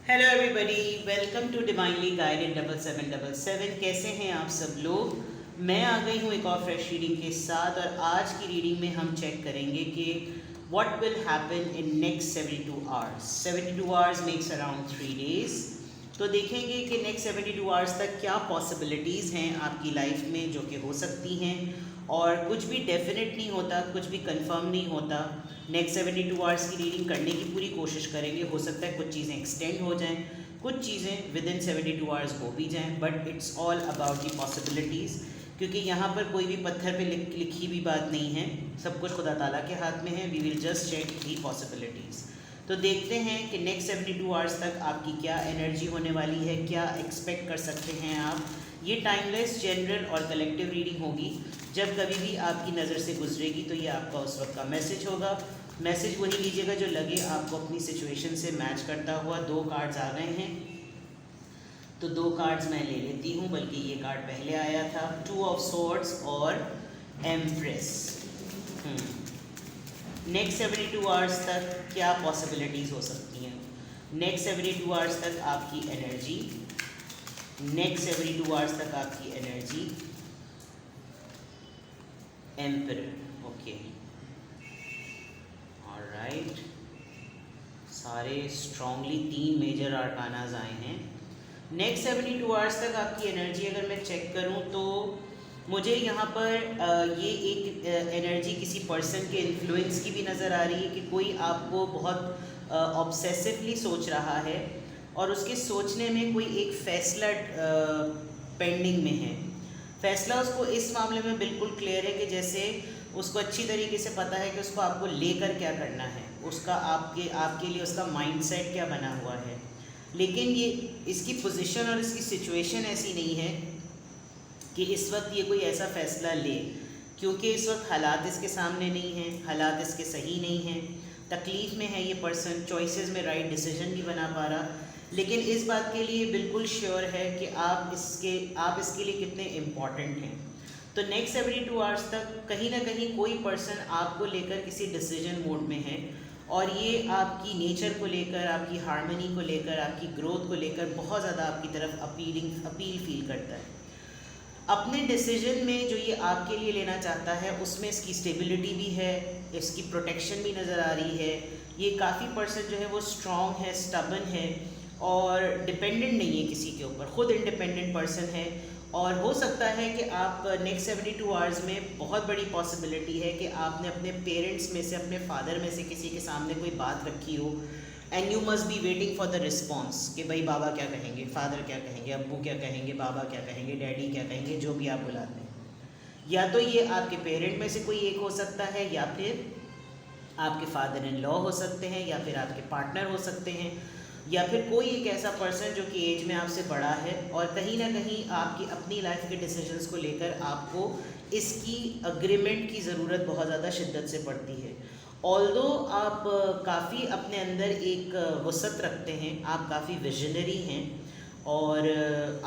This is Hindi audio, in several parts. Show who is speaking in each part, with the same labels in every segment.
Speaker 1: Hello everybody, welcome to divinely guided 7777। कैसे हैं आप सब लोग। मैं आ गई हूँ एक और फ्रेश रीडिंग के साथ और आज की रीडिंग में हम चेक करेंगे कि what will happen in next 72 hours. 72 hours makes around 3 days. तो देखेंगे कि नेक्स्ट 72 आवर्स तक क्या पॉसिबिलिटीज़ हैं आपकी लाइफ में जो कि हो सकती हैं, और कुछ भी डेफिनेट नहीं होता, कुछ भी कंफर्म नहीं होता। नेक्स्ट 72 आवर्स की रीडिंग करने की पूरी कोशिश करेंगे। हो सकता है कुछ चीज़ें एक्सटेंड हो जाएं, कुछ चीज़ें विद इन 72 आवर्स हो भी जाएं, but it's all about the possibilities. क्योंकि यहाँ पर कोई भी पत्थर पे लिखी भी बात नहीं है, सब कुछ खुदा ताला के हाथ में है। We will just check the possibilities. तो देखते हैं कि नेक्स्ट 72 आवर्स तक आपकी क्या एनर्जी होने वाली है, क्या एक्सपेक्ट कर सकते हैं आप। ये टाइमलेस, जनरल और कलेक्टिव रीडिंग होगी। जब कभी भी आपकी नज़र से गुजरेगी तो ये आपका उस वक्त का मैसेज होगा। मैसेज वही लीजिएगा जो लगे आपको अपनी सिचुएशन से मैच करता हुआ। 2 कार्ड्स आ गए हैं, तो 2 कार्ड्स मैं ले लेती हूँ, बल्कि ये कार्ड पहले आया था, 2 ऑफ सोर्ड्स और एम्प्रेस। नेक्स्ट 72 आवर्स तक क्या पॉसिबिलिटीज़ हो सकती हैं। नेक्स्ट 72 आवर्स तक आपकी एनर्जी, नेक्स्ट 72 आवर्स तक आपकी एनर्जी, एम्परर। ओके, ऑलराइट, सारे स्ट्रॉन्गली 3 मेजर आर्कानाज आए हैं। नेक्स्ट 72 आवर्स तक आपकी एनर्जी अगर मैं चेक करूं तो मुझे यहाँ पर ये एक एनर्जी किसी पर्सन के इन्फ्लुएंस की भी नज़र आ रही है कि कोई आपको बहुत ऑब्सेसिवली सोच रहा है और उसके सोचने में कोई एक फ़ैसला पेंडिंग में है। फ़ैसला उसको इस मामले में बिल्कुल क्लियर है कि जैसे उसको अच्छी तरीके से पता है कि उसको आपको लेकर क्या करना है, उसका आपके लिए उसका माइंडसेट क्या बना हुआ है। लेकिन ये इसकी पोजीशन और इसकी सिचुएशन ऐसी नहीं है कि इस वक्त ये कोई ऐसा फ़ैसला ले, क्योंकि इस वक्त हालात इसके सामने नहीं हैं, हालात इसके सही नहीं हैं, तकलीफ़ में है ये पर्सन, चॉइसेस में राइट डिसीजन नहीं बना पा रहा। लेकिन इस बात के लिए बिल्कुल श्योर है कि आप इसके लिए कितने इम्पॉर्टेंट हैं। तो नेक्स्ट 72 आवर्स तक कहीं ना कहीं कोई पर्सन आपको लेकर किसी डिसीजन मोड में है, और ये आपकी नेचर को लेकर, आपकी हार्मनी को लेकर, आपकी ग्रोथ को लेकर बहुत ज़्यादा आपकी तरफ अपील फील करता है। अपने डिसीजन में जो ये आपके लिए लेना चाहता है उसमें इसकी स्टेबिलिटी भी है, इसकी प्रोटेक्शन भी नज़र आ रही है। ये काफ़ी पर्सन जो है वो स्ट्रॉन्ग है, स्टबन है और डिपेंडेंट नहीं है किसी के ऊपर, ख़ुद इंडिपेंडेंट पर्सन है। और हो सकता है कि आप नेक्स्ट 72 आवर्स में बहुत बड़ी पॉसिबिलिटी है कि आपने अपने पेरेंट्स में से, अपने फादर में से किसी के सामने कोई बात रखी हो, and you must be waiting for the response कि भाई बाबा क्या कहेंगे, फादर क्या कहेंगे, अब्बू क्या कहेंगे, बाबा क्या कहेंगे, डैडी क्या कहेंगे, जो भी आप बुलाते हैं। या तो ये आपके पेरेंट में से कोई एक हो सकता है, या फिर आपके फादर इन लॉ हो सकते हैं, या फिर आपके पार्टनर हो सकते हैं, या फिर कोई एक ऐसा पर्सन जो कि एज में आपसे बड़ा है और कहीं ना कहीं आपकी अपनी लाइफ के डिसीजंस को लेकर आपको इसकी अग्रीमेंट की ज़रूरत बहुत ज़्यादा शिद्दत से पड़ती है। ऑल्दो आप काफ़ी अपने अंदर एक वसत रखते हैं, आप काफ़ी विजनरी हैं और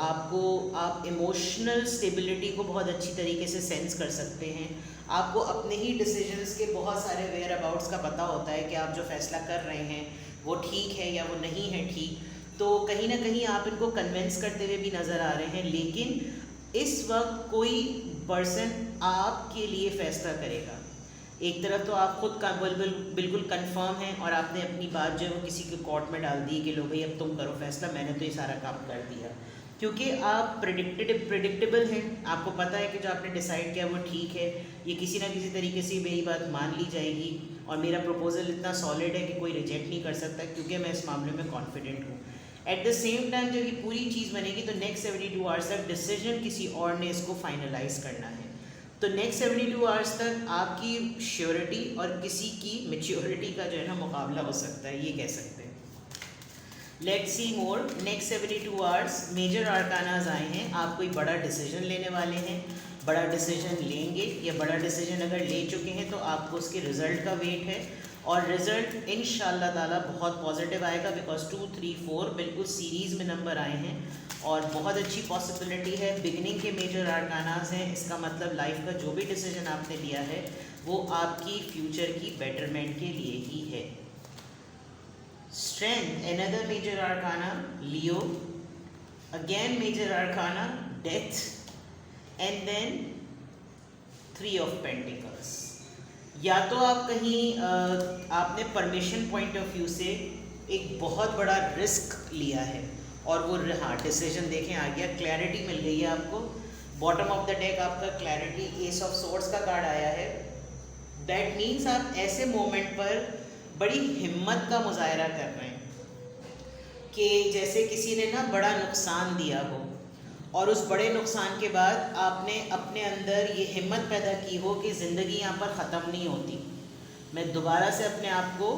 Speaker 1: आप इमोशनल स्टेबिलिटी को बहुत अच्छी तरीके से सेंस कर सकते हैं। आपको अपने ही डिसीजंस के बहुत सारे वेयर अबाउट्स का पता होता है कि आप जो फ़ैसला कर रहे हैं वो ठीक है या वो नहीं है ठीक। तो कहीं ना कहीं आप इनको कन्विंस करते हुए भी नज़र आ रहे हैं, लेकिन इस वक्त कोई पर्सन आपके लिए फ़ैसला करेगा। एक तरफ तो आप खुद का बिल्कुल कंफर्म हैं और आपने अपनी बात जो है वो किसी के कोर्ट में डाल दी कि लो भाई अब तुम करो फैसला, मैंने तो ये सारा काम कर दिया। क्योंकि आप प्रिडिक्टेबल हैं, आपको पता है कि जो आपने डिसाइड किया वो ठीक है, ये किसी ना किसी तरीके से मेरी बात मान ली जाएगी और मेरा प्रपोजल इतना सॉलिड है कि कोई रिजेक्ट नहीं कर सकता, क्योंकि मैं इस मामले में कॉन्फिडेंट हूँ। एट द सेम टाइम जब ये पूरी चीज़ बनेगी तो नेक्स्ट 72 आवर्स तक डिसीजन किसी और ने इसको फाइनलाइज करना है। तो नेक्स्ट 72 आवर्स तक आपकी श्योरिटी और किसी की मेच्योरिटी का जो है ना मुकाबला हो सकता है, ये कह सकते हैं। Let's see more. Next 72 hours major arcanas आए हैं, आप कोई बड़ा डिसीजन लेने वाले हैं, बड़ा डिसीजन लेंगे या बड़ा डिसीजन अगर ले चुके हैं तो आपको उसके रिज़ल्ट का वेट है, और रिज़ल्ट इंशाल्लाह ताला बहुत पॉजिटिव आएगा, बिकॉज 2, 3, 4 बिल्कुल सीरीज़ में नंबर आए हैं और बहुत अच्छी पॉसिबिलिटी है। बिगनिंग के मेजर आर्कानास हैं, इसका मतलब लाइफ का जो भी डिसीजन आपने लिया है वो आपकी फ्यूचर की बेटरमेंट के लिए ही है। Strength, another major arcana, Leo. Again major arcana, Death. And then 3 of Pentacles. या तो आप कहीं आपने परमिशन पॉइंट ऑफ व्यू से एक बहुत बड़ा रिस्क लिया है और वो हाँ डिसीजन देखें आ गया, क्लैरिटी मिल गई है आपको। बॉटम ऑफ द डेक आपका क्लैरिटी, एस ऑफ सोर्ड्स का कार्ड आया है। दैट मीन्स आप ऐसे मोमेंट पर बड़ी हिम्मत का मुजाहरा कर रहे हैं कि जैसे किसी ने ना बड़ा नुकसान दिया हो और उस बड़े नुकसान के बाद आपने अपने अंदर ये हिम्मत पैदा की हो कि ज़िंदगी यहाँ पर ख़त्म नहीं होती, मैं दोबारा से अपने आप को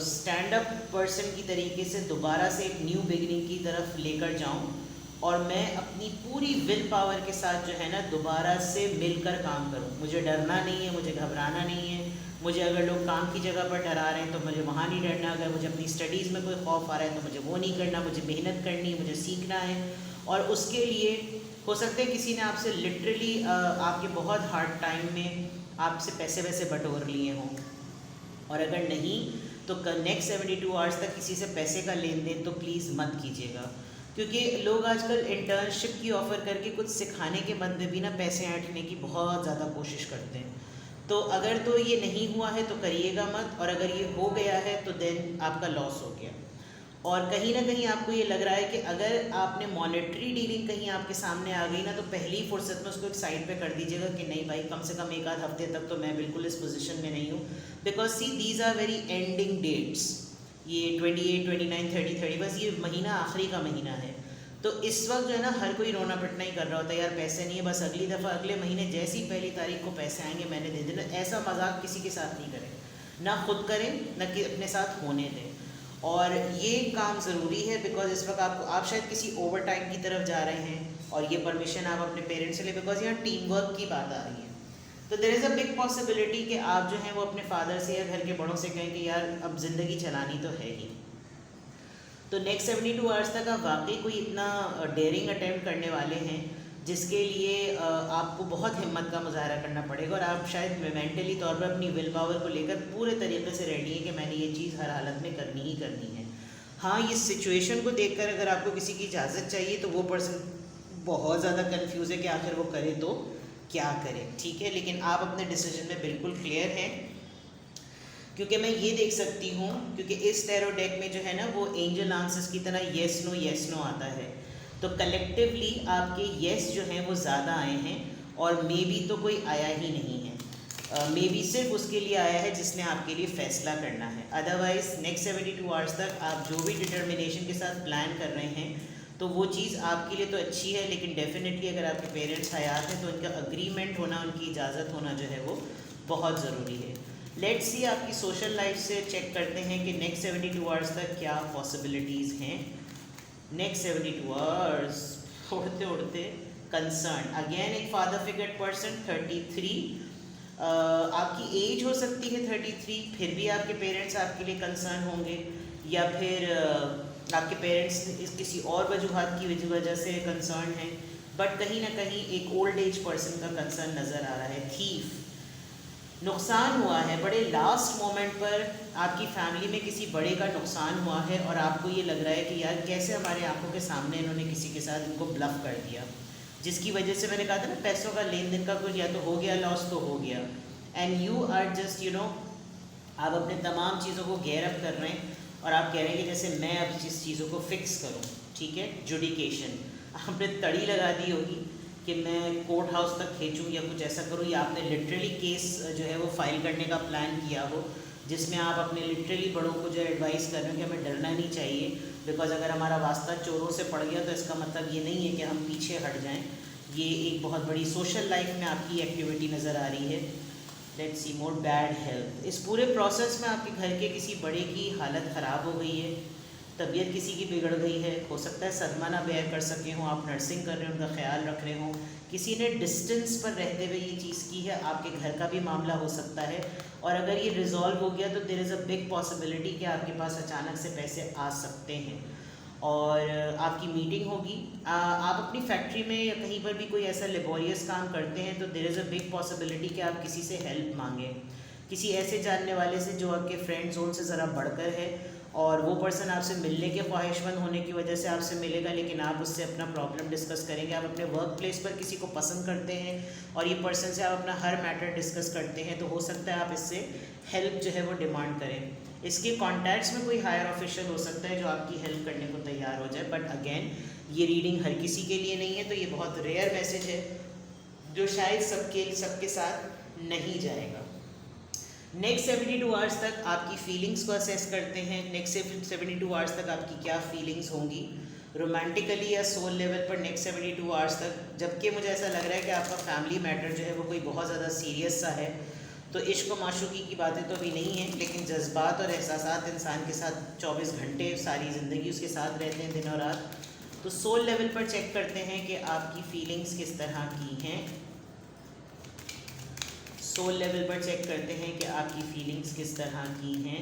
Speaker 1: स्टैंड अप पर्सन की तरीके से दोबारा से एक न्यू बिगिनिंग की तरफ लेकर जाऊं और मैं अपनी पूरी विल पावर के साथ जो है ना दोबारा से मिलकर काम करूं। मुझे डरना नहीं है, मुझे घबराना नहीं है। मुझे अगर लोग काम की जगह पर डरा रहे हैं तो मुझे वहाँ नहीं डरना। अगर मुझे अपनी स्टडीज़ में कोई खौफ आ रहा है तो मुझे वो नहीं करना। मुझे मेहनत करनी है, मुझे सीखना है। और उसके लिए हो सकता है किसी ने आपसे लिटरली आपके बहुत हार्ड टाइम में आपसे पैसे वैसे बटोर लिए हों, और अगर नहीं तो नेक्स्ट 72 आवर्स तक किसी से पैसे का लेन देन तो प्लीज़ मत कीजिएगा, क्योंकि लोग आजकल इंटर्नशिप की ऑफ़र करके कुछ सिखाने के बदले भी ना पैसे ऐंठने की बहुत ज़्यादा कोशिश करते हैं। तो अगर तो ये नहीं हुआ है तो करिएगा मत, और अगर ये हो गया है तो देन आपका लॉस हो गया। और कहीं ना कहीं आपको ये लग रहा है कि अगर आपने मॉनेटरी डीलिंग कहीं आपके सामने आ गई ना तो पहली फुर्सत में उसको एक साइड पे कर दीजिएगा कि नहीं भाई, कम से कम एक आध हफ्ते तक तो मैं बिल्कुल इस पोजीशन में नहीं हूँ। Because see these are very ending dates, ये 28, 29, 30, 30 बस ये महीना आखिरी का महीना है। तो इस वक्त जो है ना हर कोई रोना पिटना ही कर रहा होता है, यार पैसे नहीं है, बस अगली दफ़ा अगले महीने जैसी पहली तारीख को पैसे आएंगे मैंने दे देना। ऐसा मजाक किसी के साथ नहीं करें, ना खुद करें ना कि अपने साथ होने दें। और ये काम ज़रूरी है बिकॉज इस वक्त आप शायद किसी ओवर टाइम की तरफ जा रहे हैं और ये परमिशन आप अपने पेरेंट्स से ले, बिकॉज यहाँ टीम वर्क की बात आ रही है। तो there is a big possibility कि आप जो हैं वो अपने फादर से या घर के बड़ों से कहें कि यार अब ज़िंदगी चलानी तो है ही। तो नेक्स्ट 72 आवर्स तक आप वाकई कोई इतना डेयरिंग अटैम्प्ट करने वाले हैं जिसके लिए आपको बहुत हिम्मत का मुजाहरा करना पड़ेगा, और आप शायद मेंटली तौर पर अपनी विल पावर को लेकर पूरे तरीके से रेडी है कि मैंने ये चीज़ हर हालत में करनी ही करनी है। हाँ, इस सिचुएशन को देखकर अगर आपको किसी की इजाज़त चाहिए तो वो पर्सन बहुत ज़्यादा कन्फ्यूज़ है कि आखिर वो करे तो क्या करे, ठीक है। लेकिन आप अपने डिसीजन में बिल्कुल क्लियर हैं, क्योंकि मैं ये देख सकती हूँ, क्योंकि इस टैरो डेक में जो है ना वो एंजल आंसर्स की तरह येस नो आता है। तो कलेक्टिवली आपके येस जो हैं वो ज़्यादा आए हैं, और मे बी तो कोई आया ही नहीं है। मे बी सिर्फ उसके लिए आया है जिसने आपके लिए फ़ैसला करना है। अदरवाइज़ नेक्स्ट 72 आवर्स तक आप जो भी डिटर्मिनेशन के साथ प्लान कर रहे हैं तो वो चीज़ आपके लिए तो अच्छी है, लेकिन डेफिनेटली अगर आपके पेरेंट्स हयात हैं तो उनका अग्रीमेंट होना, उनकी इजाज़त होना जो है वो बहुत ज़रूरी है। लेट्स सी आपकी सोशल लाइफ से चेक करते हैं कि नेक्स्ट 72 आवर्स तक क्या पॉसिबिलिटीज़ हैं। नेक्स्ट 72 आवर्स उड़ते उड़ते कंसर्न, अगेन एक फादर फिगर पर्सन 33, आपकी एज हो सकती है 33, फिर भी आपके पेरेंट्स आपके लिए कंसर्न होंगे, या फिर आपके पेरेंट्स किसी और वजूहत की वजह से कंसर्न है, बट कहीं ना कहीं एक ओल्ड एज पर्सन का कंसर्न नज़र आ रहा है। थीफ, नुकसान हुआ है बड़े लास्ट मोमेंट पर, आपकी फैमिली में किसी बड़े का नुकसान हुआ है और आपको ये लग रहा है कि यार कैसे हमारे आंखों के सामने इन्होंने किसी के साथ इनको ब्लफ कर दिया, जिसकी वजह से मैंने कहा था ना पैसों का लेन देन का कुछ या तो हो गया लॉस तो हो गया, एंड यू आर जस्ट आप अपने तमाम चीज़ों को गेयर अप कर रहे हैं और आप कह रहे हैं कि जैसे मैं अब जिस चीज़ों को फिक्स करूँ, ठीक है, जुडिकेशन आपने तड़ी लगा दी होगी कि मैं कोर्ट हाउस तक खींचूँ या कुछ ऐसा करूँ, या आपने लिटरली केस जो है वो फाइल करने का प्लान किया हो जिसमें आप अपने लिटरली बड़ों को जो एडवाइस कर रहे हो कि हमें डरना नहीं चाहिए, बिकॉज अगर हमारा वास्ता चोरों से पड़ गया तो इसका मतलब ये नहीं है कि हम पीछे हट जाएं। ये एक बहुत बड़ी सोशल लाइफ में आपकी एक्टिविटी नज़र आ रही है। Let's see more bad health, इस पूरे प्रोसेस में आपके घर के किसी बड़े की हालत ख़राब हो गई है, तबीयत किसी की बिगड़ गई है, हो सकता है सदमा ना बेयर कर सके हों, आप नर्सिंग कर रहे हो, उनका ख्याल रख रहे हों, किसी ने डिस्टेंस पर रहते हुए ये चीज़ की है, आपके घर का भी मामला हो सकता है, और अगर ये रिजॉल्व हो गया तो there is a big possibility कि आपके पास अचानक से पैसे आ सकते हैं और आपकी मीटिंग होगी। आप अपनी फैक्ट्री में या कहीं पर भी कोई ऐसा लेबोरियस काम करते हैं तो there is a big possibility कि आप किसी से हेल्प मांगें, किसी ऐसे जानने वाले से जो आपके फ्रेंड जोन से ज़रा बढ़कर है, और वो पर्सन आपसे मिलने के ख्वाहिशमंद होने की वजह से आपसे मिलेगा, लेकिन आप उससे अपना प्रॉब्लम डिस्कस करेंगे। आप अपने वर्क प्लेस पर किसी को पसंद करते हैं और ये पर्सन से आप अपना हर मैटर डिस्कस करते हैं, तो हो सकता है आप इससे हेल्प जो है वो डिमांड करें। इसके कॉन्टैक्ट्स में कोई हायर ऑफिशियल हो सकता है जो आपकी हेल्प करने को तैयार हो जाए, बट अगेन ये रीडिंग हर किसी के लिए नहीं है, तो ये बहुत रेयर मैसेज है जो शायद सबके साथ नहीं जाएगा। नेक्स्ट 72 आवर्स तक आपकी फीलिंग्स को असेस करते हैं। नेक्स्ट 72 आवर्स तक आपकी क्या फीलिंग्स होंगी रोमांटिकली या सोल लेवल पर नेक्स्ट 72 आवर्स तक। जबकि मुझे ऐसा लग रहा है कि आपका फैमिली मैटर जो है वो कोई बहुत ज़्यादा सीरियस सा है, तो इश्क व माशूकी की बातें तो अभी नहीं हैं, लेकिन जज्बात और एहसासात इंसान के साथ 24 घंटे सारी ज़िंदगी उसके साथ रहते हैं, दिन और रात। तो सोल लेवल पर चेक करते हैं कि आपकी फीलिंग्स किस तरह की हैं। सोल लेवल पर चेक करते हैं कि आपकी फीलिंग्स किस तरह की हैं।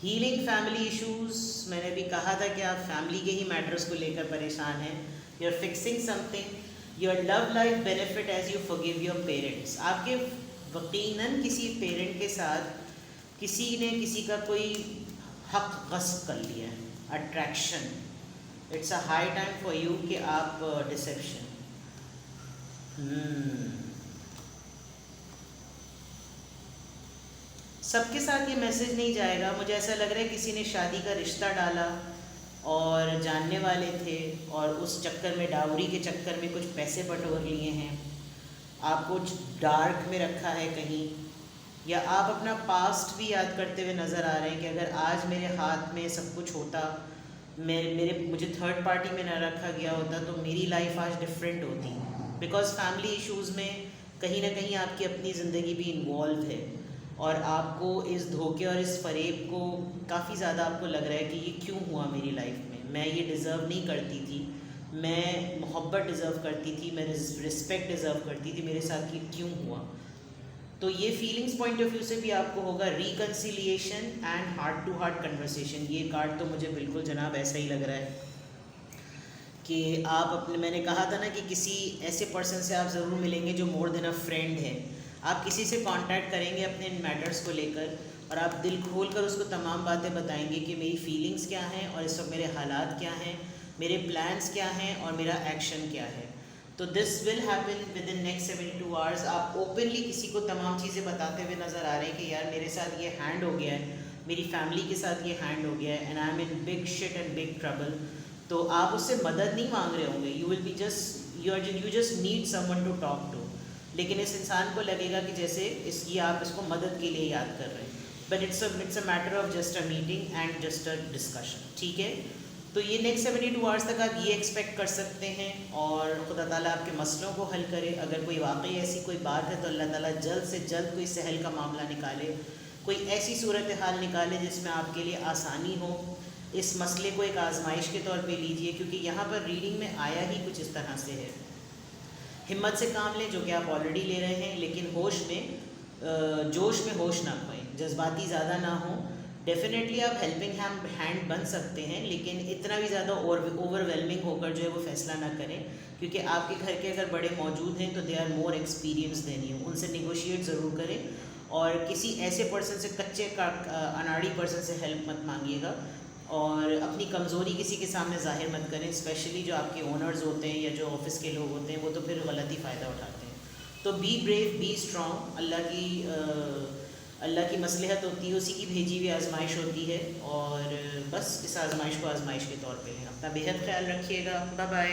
Speaker 1: हीलिंग फैमिली इश्यूज़, मैंने भी कहा था कि आप फैमिली के ही मैटर्स को लेकर परेशान हैं। You are fixing something. Your love life benefit as you forgive your parents. आपके यकीनन किसी पेरेंट के साथ किसी ने किसी का कोई हक गस्ब कर लिया है, attraction. It's a high time for you कि आप डिसेप्शन। सबके साथ ये मैसेज नहीं जाएगा। मुझे ऐसा लग रहा है किसी ने शादी का रिश्ता डाला और जानने वाले थे और उस चक्कर में, डावरी के चक्कर में कुछ पैसे बटोर लिए हैं, आपको डार्क में रखा है कहीं, या आप अपना पास्ट भी याद करते हुए नज़र आ रहे हैं कि अगर आज मेरे हाथ में सब कुछ होता, मुझे थर्ड पार्टी में ना रखा गया होता, तो मेरी लाइफ आज डिफरेंट होती। बिकॉज फैमिली इश्यूज़ में कहीं ना कहीं आपकी अपनी ज़िंदगी भी इन्वॉल्व है और आपको इस धोखे और इस फरेब को काफ़ी ज़्यादा आपको लग रहा है कि ये क्यों हुआ मेरी लाइफ में, मैं ये डिज़र्व नहीं करती थी, मैं मोहब्बत डिज़र्व करती थी, मैं रिस्पेक्ट डिज़र्व करती थी, मेरे साथ ये क्यों हुआ। तो ये फीलिंग्स पॉइंट ऑफ व्यू से भी आपको होगा reconciliation and heart to heart conversation. ये कार्ड तो मुझे बिल्कुल जनाब ऐसा ही लग रहा है कि आप मैंने कहा था ना कि किसी ऐसे पर्सन से आप ज़रूर मिलेंगे जो मोर देन अ फ्रेंड है। आप किसी से कांटेक्ट करेंगे अपने मैटर्स को लेकर और आप दिल खोल कर उसको तमाम बातें बताएंगे कि मेरी फीलिंग्स क्या हैं और इस वक्त मेरे हालात क्या हैं, मेरे प्लान्स क्या हैं और मेरा एक्शन क्या है। तो this will happen with in next 72 hours. आप ओपनली किसी को तमाम चीज़ें बताते हुए नज़र आ रहे हैं कि यार मेरे साथ ये हैंड हो गया है, मेरी फैमिली के साथ ये हैंड हो गया है and I am in big shit and big trouble. तो आप उससे मदद नहीं मांग रहे होंगे, you will be you just need someone to talk to, लेकिन इस इंसान को लगेगा कि जैसे आप इसको मदद के लिए याद कर रहे हैं, but it's a matter of just a meeting and just a discussion. ठीक है, तो ये नेक्स्ट 72 आवर्स तक आप ये एक्सपेक्ट कर सकते हैं और खुदा ताला आपके मसलों को हल करे। अगर कोई वाकई ऐसी कोई बात है तो अल्लाह ताला जल्द से जल्द कोई सहल का मामला निकाले, कोई ऐसी सूरत हाल निकाले जिसमें आपके लिए आसानी हो। इस मसले को एक आजमाइश के तौर पे लीजिए, क्योंकि यहाँ पर रीडिंग में आया ही कुछ इस तरह से है। हिम्मत से काम लें, जो कि आप ऑलरेडी ले रहे हैं, लेकिन जोश में होश ना खोएं, जज्बाती ज़्यादा ना हो। डेफिनेटली आप हेल्पिंग हैंड बन सकते हैं, लेकिन इतना भी ज़्यादा ओवरवेलमिंग होकर जो है वो फैसला ना करें, क्योंकि आपके घर के अगर बड़े मौजूद हैं तो they are more experience than you. उनसे निगोशिएट ज़रूर करें और किसी ऐसे पर्सन से, कच्चे का अनाड़ी पर्सन से हेल्प मत मांगिएगा और अपनी कमज़ोरी किसी के सामने ज़ाहिर मत करें, स्पेशली जो आपके ओनर्स होते हैं या जो ऑफिस के लोग होते हैं, वो तो फिर गलती फ़ायदा उठाते हैं। तो बी ब्रेव, बी स्ट्रॉन्ग। अल्लाह की मसलहत होती है, उसी की भेजी हुई आजमाइश होती है और बस इस आजमाइश को आजमाइश के तौर पे लें। अपना बेहद ख्याल रखिएगा। Bye bye.